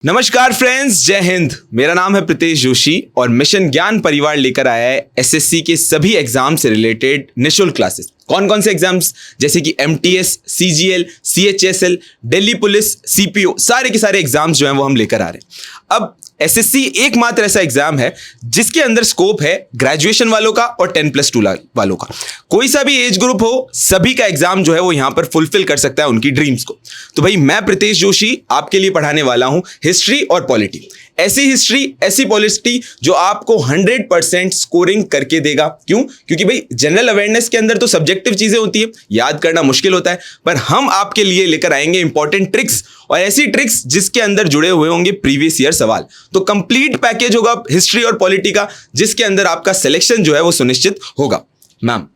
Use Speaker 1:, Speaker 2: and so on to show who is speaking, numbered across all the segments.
Speaker 1: नमस्कार फ्रेंड्स, जय हिंद। मेरा नाम है प्रीतेश जोशी और मिशन ज्ञान परिवार लेकर आया है एसएससी के सभी एग्जाम से रिलेटेड निःशुल्क क्लासेस। कौन कौन से एग्जाम्स? जैसे कि MTS, CGL, CHSL, Delhi police, CPO, सारे के सारे एग्जाम्स जो हैं वो हम लेकर आ रहे हैं। अब एसएससी एकमात्र ऐसा एग्जाम है जिसके अंदर स्कोप है ग्रेजुएशन वालों का और 10+2 वालों का। कोई सा भी एज ग्रुप हो, सभी का एग्जाम जो है वो यहां पर फुलफिल कर सकता है उनकी ड्रीम्स को। तो भाई मैं प्रीतेश जोशी आपके लिए पढ़ाने वाला हूं हिस्ट्री और पॉलिटी। ऐसी हिस्ट्री, ऐसी पॉलिटी जो आपको 100% स्कोरिंग करके देगा। क्यों? क्योंकि भाई जनरल अवेयरनेस के अंदर तो सब्जेक्टिव चीजें होती है, याद करना मुश्किल होता है, पर हम आपके लिए लेकर आएंगे इंपॉर्टेंट ट्रिक्स और ऐसी ट्रिक्स जिसके अंदर जुड़े हुए होंगे प्रीवियस ईयर सवाल। तो कंप्लीट पैकेज होगा हिस्ट्री और पॉलिटी का, जिसके अंदर आपका सिलेक्शन जो है वो सुनिश्चित होगा। मैम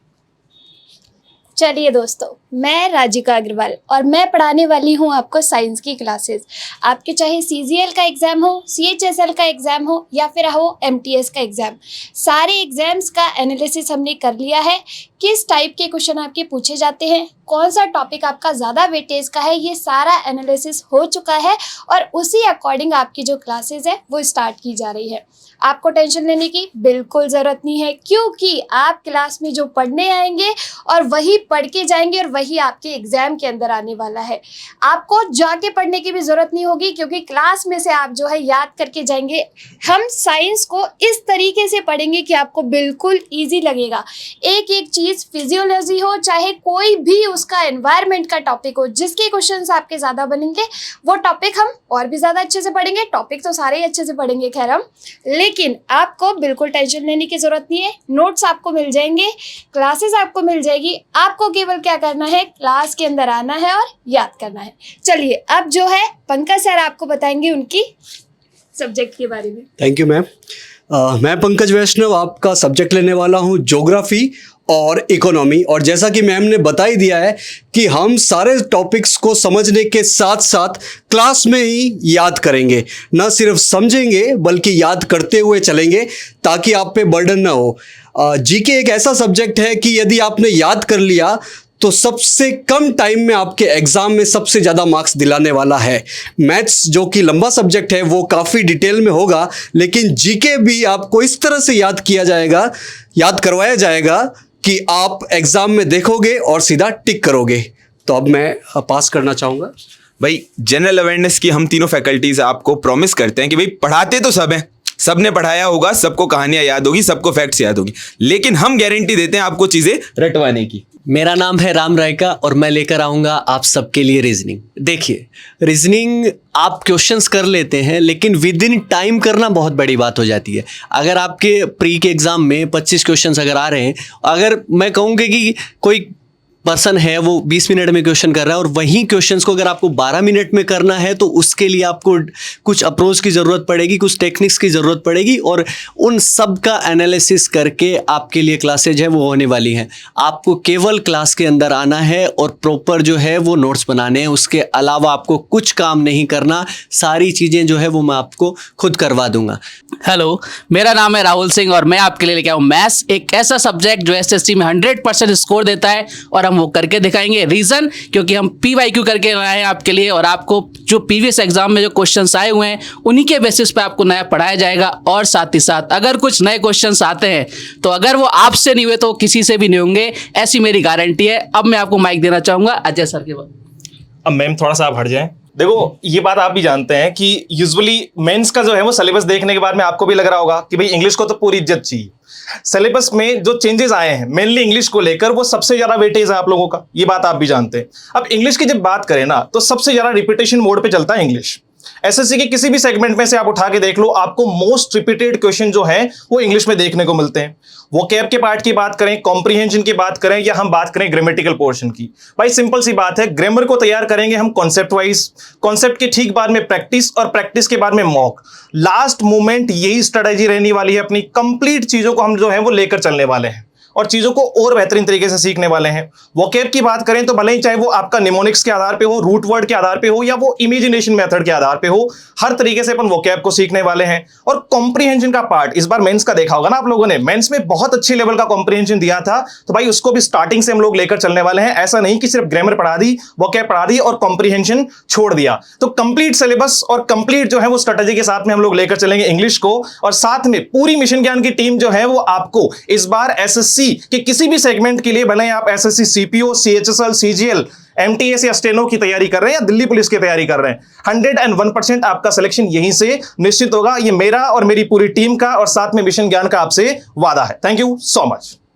Speaker 2: चलिए दोस्तों, मैं राजिका अग्रवाल और मैं पढ़ाने वाली हूँ आपको साइंस की क्लासेस। आपके चाहे सीजीएल का एग्ज़ाम हो, सीएचएसएल का एग्ज़ाम हो या फिर हो एमटीएस का एग्ज़ाम, सारे एग्ज़ाम्स का एनालिसिस हमने कर लिया है। किस टाइप के क्वेश्चन आपके पूछे जाते हैं, कौन सा टॉपिक आपका ज़्यादा वेटेज का है, ये सारा एनालिसिस हो चुका है और उसी अकॉर्डिंग आपकी जो क्लासेस है वो स्टार्ट की जा रही है। आपको टेंशन लेने की बिल्कुल ज़रूरत नहीं है, क्योंकि आप क्लास में जो पढ़ने आएंगे और वही पढ़ के जाएंगे और वही आपके एग्ज़ाम के अंदर आने वाला है। आपको जाके पढ़ने की भी ज़रूरत नहीं होगी, क्योंकि क्लास में से आप जो है याद करके जाएंगे। हम साइंस को इस तरीके से पढ़ेंगे कि आपको बिल्कुल ईजी लगेगा। एक एक चीज़, फिजियोलॉजी हो चाहे कोई भी उसका एनवायरनमेंट का टॉपिक हो, जिसके क्वेश्चंस आपके ज़्यादा बनेंगे वो टॉपिक हम और भी ज़्यादा अच्छे से पढ़ेंगे। टॉपिक तो सारे ही अच्छे से पढ़ेंगे खैर हम, लेकिन आपको बिल्कुल टेंशन लेने की ज़रूरत नहीं है। नोट्स आपको मिल जाएंगे, क्लासेस आपको मिल जाएगी। आपको केवल क्या करना है, क्लास के अंदर आना है और याद करना है। चलिए अब जो है पंकज सर आपको बताएंगे उनकी सब्जेक्ट के बारे में।
Speaker 3: Thank you ma'am. मैं पंकज वैष्णव आपका सब्जेक्ट लेने वाला हूँ ज्योग्राफी और इकोनॉमी। और जैसा कि मैम ने बता ही दिया है कि हम सारे टॉपिक्स को समझने के साथ साथ क्लास में ही याद करेंगे। न सिर्फ समझेंगे बल्कि याद करते हुए चलेंगे, ताकि आप पे बर्डन ना हो। जीके एक ऐसा सब्जेक्ट है कि यदि आपने याद कर लिया तो सबसे कम टाइम में आपके एग्जाम में सबसे ज़्यादा मार्क्स दिलाने वाला है। मैथ्स जो कि लंबा सब्जेक्ट है वो काफ़ी डिटेल में होगा, लेकिन जीके भी आपको इस तरह से याद किया जाएगा, याद करवाया जाएगा कि आप एग्जाम में देखोगे और सीधा टिक करोगे। तो अब मैं पास करना चाहूँगा।
Speaker 1: भाई जनरल अवेयरनेस की हम तीनों फैकल्टीज आपको प्रॉमिस करते हैं कि भाई पढ़ाते तो सब हैं, सबने पढ़ाया होगा, सबको कहानियां याद होगी, सबको फैक्ट्स याद होगी, लेकिन हम गारंटी देते हैं आपको चीजें रटवाने की।
Speaker 4: मेरा नाम है राम रायका और मैं लेकर आऊँगा आप सबके लिए रीजनिंग। देखिए, रीजनिंग आप क्वेश्चंस कर लेते हैं, लेकिन विद इन टाइम करना बहुत बड़ी बात हो जाती है। अगर आपके प्री के एग्ज़ाम में 25 क्वेश्चंस अगर आ रहे हैं, अगर मैं कहूँगी कि कोई पर्सन है वो 20 मिनट में क्वेश्चन कर रहा है और वही क्वेश्चंस को अगर आपको 12 मिनट में करना है, तो उसके लिए आपको कुछ अप्रोच की ज़रूरत पड़ेगी, कुछ टेक्निक्स की ज़रूरत पड़ेगी, और उन सब का एनालिसिस करके आपके लिए क्लासेज है वो होने वाली हैं। आपको केवल क्लास के अंदर आना है और प्रॉपर जो है वो नोट्स बनाने हैं। उसके अलावा आपको कुछ काम नहीं करना, सारी चीज़ें जो है वो मैं आपको खुद करवा दूंगा।
Speaker 5: हेलो, मेरा नाम है राहुल सिंह और मैं आपके लिए लेके आऊँ मैथ्स, एक ऐसा सब्जेक्ट जो एसएससी में 100% स्कोर देता है और हम वो करके दिखाएंगे। रीज़न, क्योंकि हम पीवाईक्यू करके लाए हैं आपके लिए, और आपको जो प्रीवियस एग्जाम में जो क्वेश्चंस आए हुए हैं उन्हीं के बेसिस पे आपको नया पढ़ाया जाएगा। और साथ ही साथ अगर कुछ नए क्वेश्चंस आते हैं तो अगर वो आपसे नहीं हुए तो किसी से भी नहीं होंगे, ऐसी मेरी गारंटी है। अब मैं आपको माइक देना चाहूँगा अजय सर के बाद।
Speaker 6: अब मैम थोड़ा सा आप हट जाएं। देखो, ये बात आप भी जानते हैं कि यूजुअली मेंस का जो है वो सिलेबस देखने के बाद में आपको भी लग रहा होगा कि भाई इंग्लिश को तो पूरी इज्जत चाहिए। सिलेबस में जो चेंजेस आए हैं मेनली इंग्लिश को लेकर, वो सबसे ज्यादा वेटेज है आप लोगों का, ये बात आप भी जानते हैं। अब इंग्लिश की जब बात करें ना, तो सबसे ज्यादा रिपीटेशन मोड पे चलता है इंग्लिश। एसएससी के किसी भी सेगमेंट में से आप उठा के देख लो, आपको मोस्ट रिपीटेड क्वेश्चन जो है वो इंग्लिश में देखने को मिलते हैं। वोकैब के पार्ट की बात करें, कॉम्प्रिहेंशन की बात करें, या हम बात करें ग्रामेटिकल पोर्शन की, भाई सिंपल सी बात है, ग्रामर को तैयार करेंगे हम कॉन्सेप्ट वाइज, कॉन्सेप्ट के ठीक बाद में प्रैक्टिस और प्रैक्टिस के बाद में मॉक। लास्ट मोमेंट यही स्ट्रेटेजी रहने वाली है अपनी, कंप्लीट चीजों को हम जो है वो लेकर चलने वाले हैं। और चीजों को और बेहतरीन तरीके से सीखने वाले हैं। वोकैब की बात करें तो भले ही चाहे वो आपका निमोनिक्स के आधार पे हो, रूट वर्ड के आधार पे हो, या वो इमेजिनेशन मेथड के आधार पे हो, हर तरीके से अपन वोकैब को सीखने वाले हैं। और कॉम्प्रिहेंशन का पार्ट इस बार मेंस का देखा होगा ना आप लोगों ने, मेंस में बहुत अच्छे लेवल का कॉम्प्रिहेंशन दिया था, तो भाई उसको भी स्टार्टिंग से हम लोग लेकर चलने वाले हैं। ऐसा नहीं कि सिर्फ ग्रामर पढ़ा दी, वोकैब पढ़ा दी और कॉम्प्रिहेंशन छोड़ दिया। तो कंप्लीट सिलेबस और कंप्लीट जो है वो स्ट्रेटजी के साथ में हम लोग लेकर चलेंगे इंग्लिश को। और साथ में पूरी मिशन ज्ञान की टीम जो है वो आपको इस बार एसएससी के किसी भी सेगमेंट के लिए, भले आप SSC CPO, CHSL, CGL, MTS या स्टेनो की तैयारी कर रहे हैं या दिल्ली पुलिस की तैयारी कर रहे हैं, 101% आपका सिलेक्शन यहीं से निश्चित होगा। ये मेरा और मेरी पूरी टीम का और साथ में मिशन ज्ञान का आपसे वादा है। Thank you so much.